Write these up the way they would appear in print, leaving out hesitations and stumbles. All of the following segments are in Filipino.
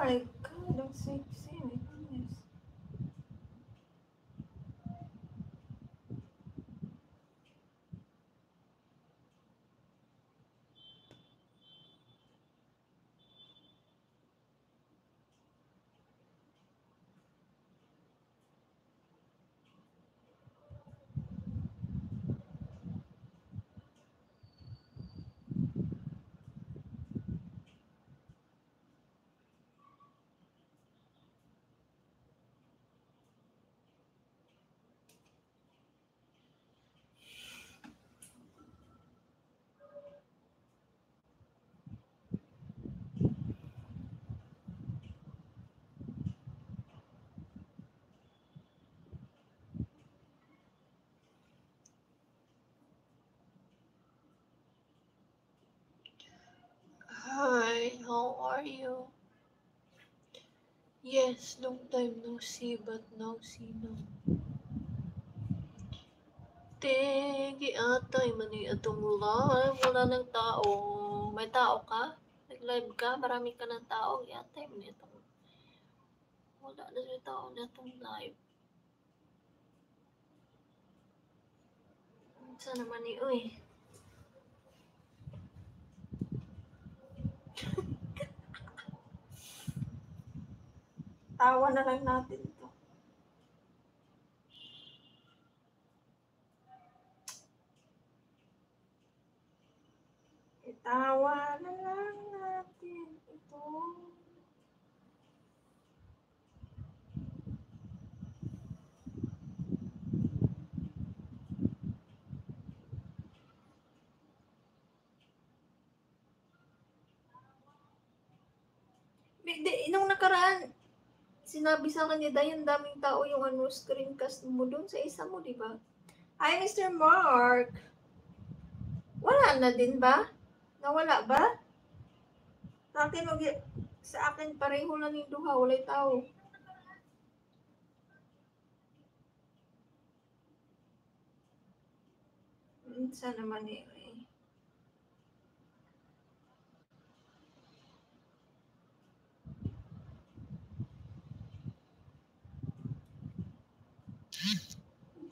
my God, ang sexy. My goodness. Hi, how are you? Yes, long time no see, but now see no. Tegi atay mani atong live. Wala ng tao. May tao ka? Nag-live ka? Marami ka ng tao. Yatay mani atong. Wala na may tao na atong live. Saan naman ni uy? Tawa na lang natin to. Itawa na lang natin ito. Nung nakaraan, sinabi sa akin ni Dayan, daming tao yung screencast mo doon sa isa mo, di ba? Hi, Mr. Mark! Wala na din ba? Nawala ba? Sa akin pareho lang yung duha, walay tao. Sana naman eh.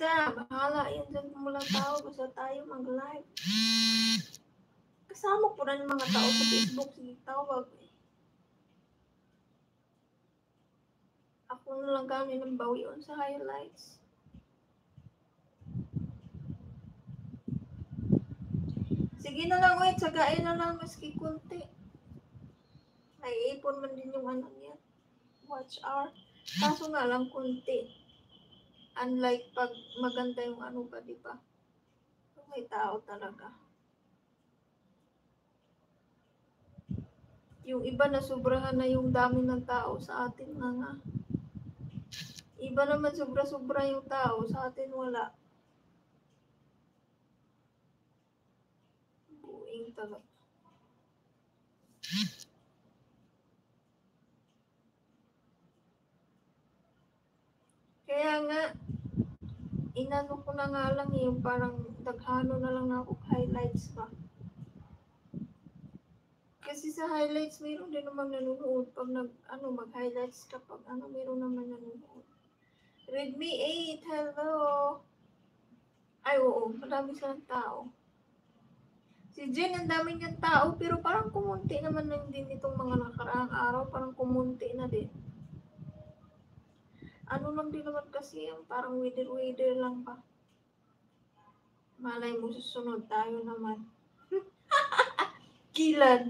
Bahala yan dyan kung walang tao. Basta tayo mag-live. Kasama po na ng mga tao sa Facebook. Sige, tawag. Ako na lang kami ng bawion sa highlights. Sige na lang, wait. Sagain na lang maski kunti. May ipon man din yung ano niya. Watch hour. Kaso nga lang kunti. Unlike pag maganda yung ano ba, di ba? May tao talaga. Yung iba na sobrahan na yung dami ng tao sa atin na nga. Iba naman sobra-sobra yung tao, sa atin wala. Buing talaga. Kaya nga, inano ko na nga lang yung parang daghano na lang ako highlights ba. Kasi sa highlights, mayroon din naman nanonood. Pag mag-highlights ka, pag mayroon naman nanonood. Redmi 8, hello! Ay, oo, marami silang tao. Si Jen, ang dami niyang tao, pero parang kumunti naman lang din itong mga nakaraang araw, parang kumunti na din. Ano lang din naman kasi yung parang wither lang ba. Malay mo susunod tayo naman. Kilan.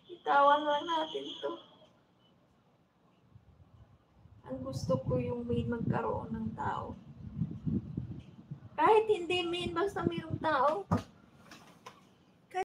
Itawan lang natin to. Ang gusto ko yung may magkaroon ng tao. Kahit hindi main, basta mayroong tao.